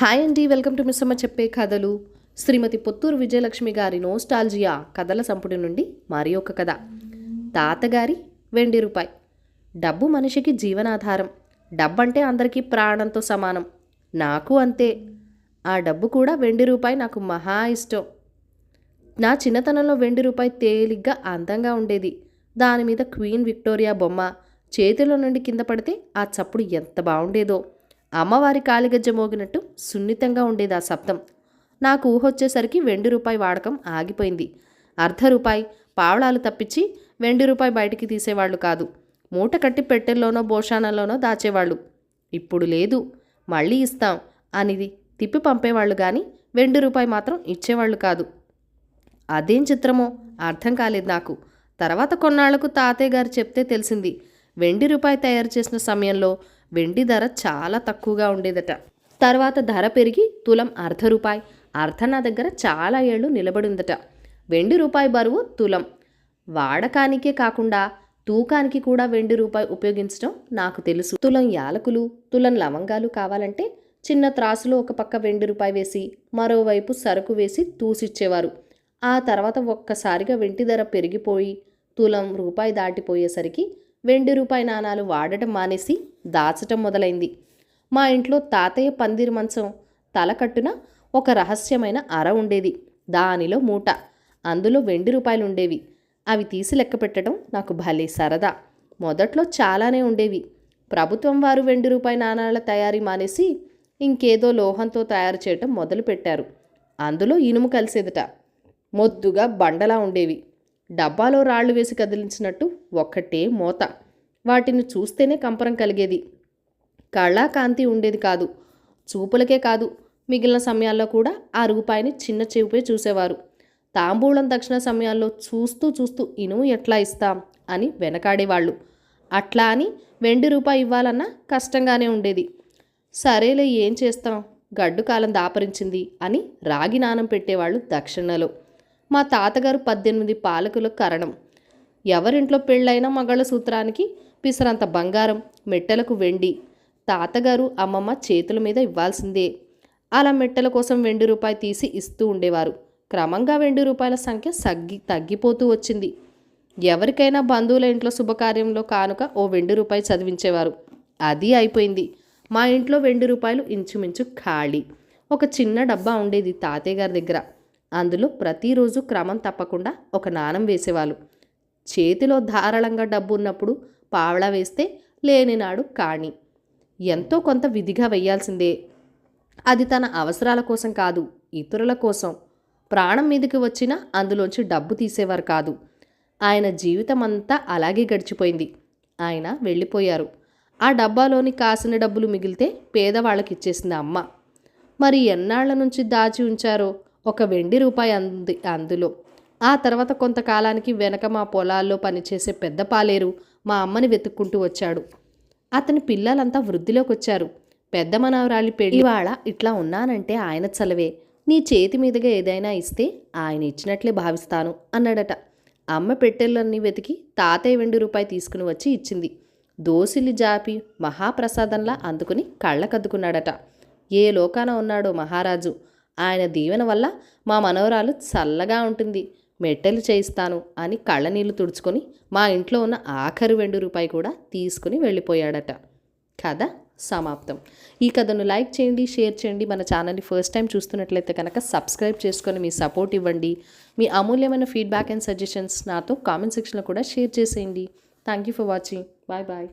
Hi అండి, welcome to Missamma చెప్పే కథలు. శ్రీమతి పొత్తూరు విజయలక్ష్మి గారి నోస్టాల్జియా కథల సంపుటి నుండి మరి ఒక కథ. తాతగారి వెండి రూపాయి. డబ్బు మనిషికి జీవనాధారం. డబ్బంటే అందరికీ ప్రాణంతో సమానం. నాకు అంతే. ఆ డబ్బు కూడా వెండి రూపాయి నాకు మహా ఇష్టం. నా చిన్నతనంలో వెండి రూపాయి తేలిగ్గా అందంగా ఉండేది. దాని మీద క్వీన్ విక్టోరియా బొమ్మ. చేతిలో నుండి కింద పడితే ఆ చప్పుడు ఎంత బాగుండేదో. అమ్మవారి కాలిగజ్జ మోగినట్టు సున్నితంగా ఉండేది ఆ శబ్దం. నాకు ఊహొచ్చేసరికి వెండి రూపాయి వాడకం ఆగిపోయింది. అర్ధ రూపాయి, పావళాలు తప్పించి వెండి రూపాయి బయటికి తీసేవాళ్ళు కాదు. మూట కట్టి పెట్టెల్లోనో భోషాణంలోనో దాచేవాళ్ళు. ఇప్పుడు లేదు, మళ్ళీ ఇస్తాం అనేది తిప్పి పంపేవాళ్ళు కానీ వెండి రూపాయి మాత్రం ఇచ్చేవాళ్ళు కాదు. అదేం చిత్రమో అర్థం కాలేదు నాకు. తర్వాత కొన్నాళ్లకు తాతయ్య గారు చెప్తే తెలిసింది. వెండి రూపాయి తయారు చేసిన సమయంలో వెండి ధర చాలా తక్కువగా ఉండేదట. తర్వాత ధర పెరిగి తులం అర్ధ రూపాయి. అర్ధ నా దగ్గర చాలా ఏళ్ళు నిలబడిందట. వెండి రూపాయి బరువు తులం. వాడకానికే కాకుండా తూకానికి కూడా వెండి రూపాయి ఉపయోగించడం నాకు తెలుసు. తులం యాలకులు, తులం లవంగాలు కావాలంటే చిన్న త్రాసులో ఒక పక్క వెండి రూపాయి వేసి మరోవైపు సరుకు వేసి తూసిచ్చేవారు. ఆ తర్వాత ఒక్కసారిగా వెండి ధర పెరిగిపోయి తులం రూపాయి దాటిపోయేసరికి వెండి రూపాయి నాణాలు వాడటం మానేసి దాచటం మొదలైంది. మా ఇంట్లో తాతయ్య పందిరి మంచం తలకట్టున ఒక రహస్యమైన అర ఉండేది. దానిలో మూట, అందులో వెండి రూపాయలు ఉండేవి. అవి తీసి లెక్క పెట్టడం నాకు భలే సరదా. మొదట్లో చాలానే ఉండేవి. ప్రభుత్వం వారు వెండి రూపాయి నాణాల తయారీ మానేసి ఇంకేదో లోహంతో తయారు చేయటం మొదలుపెట్టారు. అందులో ఇనుము కలిసేదట. మొద్దుగా బండలా ఉండేవి. డబ్బాలో రాళ్లు వేసి కదిలించినట్టు ఒక్కటే మోత. వాటిని చూస్తేనే కంపరం కలిగేది. కళా కాంతి ఉండేది కాదు. చూపులకే కాదు, మిగిలిన సమయాల్లో కూడా ఆ రూపాయిని చిన్న చూపే చూసేవారు. తాంబూలం దక్షిణ సమయాల్లో చూస్తూ చూస్తూ ఇనుము ఎట్లా ఇస్తాం అని వెనకాడేవాళ్ళు. అట్లా అని వెండి రూపాయి ఇవ్వాలన్నా కష్టంగానే ఉండేది. సరేలే, ఏం చేస్తాం, గడ్డు కాలం దాపరించింది అని రాగి నాణం పెట్టేవాళ్ళు దక్షిణలో. మా తాతగారు 18 పాలకుల కరణం. ఎవరింట్లో పెళ్ళైనా మగళ్ళ సూత్రానికి పిసరంత బంగారం, మెట్టెలకు వెండి తాతగారు అమ్మమ్మ చేతుల మీద ఇవ్వాల్సిందే. అలా మెట్టెల కోసం వెండి రూపాయి తీసి ఇస్తూ ఉండేవారు. క్రమంగా వెండి రూపాయల సంఖ్య తగ్గిపోతూ వచ్చింది. ఎవరికైనా బంధువుల ఇంట్లో శుభకార్యంలో కానుక ఓ వెండి రూపాయి చదివించేవారు. అది అయిపోయింది. మా ఇంట్లో వెండి రూపాయలు ఇంచుమించు ఖాళీ. ఒక చిన్న డబ్బా ఉండేది తాతయ్య గారి దగ్గర. అందులో ప్రతిరోజు క్రమం తప్పకుండా ఒక నాణం వేసేవాళ్ళు. చేతిలో ధారాళంగా డబ్బు ఉన్నప్పుడు పావళా వేస్తే, లేనినాడు కాణి. ఎంతో కొంత విధిగా వెయ్యాల్సిందే. అది తన అవసరాల కోసం కాదు, ఇతరుల కోసం. ప్రాణం మీదకి వచ్చినా అందులోంచి డబ్బు తీసేవారు కాదు. ఆయన జీవితం అంతా అలాగే గడిచిపోయింది. ఆయన వెళ్ళిపోయారు. ఆ డబ్బాలోని కాసిన డబ్బులు మిగిలితే పేదవాళ్ళకి ఇచ్చేసింది అమ్మ. మరి ఎన్నాళ్ల నుంచి దాచి ఉంచారో ఒక వెండి రూపాయి అందులో. ఆ తర్వాత కొంతకాలానికి వెనక మా పొలాల్లో పనిచేసే పెద్ద పాలేరు మా అమ్మని వెతుక్కుంటూ వచ్చాడు. అతని పిల్లలంతా వృద్ధిలోకి వచ్చారు. పెద్ద మనవరాలి పెళ్లి. ఇవాళ ఇట్లా ఉన్నానంటే ఆయన చలవే. నీ చేతి మీదుగా ఏదైనా ఇస్తే ఆయన ఇచ్చినట్లే భావిస్తాను అన్నాడట. అమ్మ పెట్టెలన్నీ వెతికి తాతయ్య వెండి రూపాయి తీసుకుని వచ్చి ఇచ్చింది. దోసిలి జాపి మహాప్రసాదంలా అందుకుని కళ్ళకద్దుకున్నాడట. ఏ లోకాన ఉన్నాడో మహారాజు. ఆయన దీవెన వల్ల మా మనవరాలు చల్లగా ఉంటుంది, మెట్టెలు చేయిస్తాను అని కళ్ళనీళ్లు తుడుచుకొని మా ఇంట్లో ఉన్న ఆఖరి వెండి రూపాయి కూడా తీసుకుని వెళ్ళిపోయాడట. కథ సమాప్తం. ఈ కథను లైక్ చేయండి, షేర్ చేయండి. మన ఛానల్ని ఫస్ట్ టైం చూస్తున్నట్లయితే కనుక సబ్స్క్రైబ్ చేసుకొని మీ సపోర్ట్ ఇవ్వండి. మీ అమూల్యమైన ఫీడ్బ్యాక్ అండ్ సజెషన్స్ నాతో కామెంట్ సెక్షన్లో కూడా షేర్ చేసేయండి. Thank you for watching. Bye bye.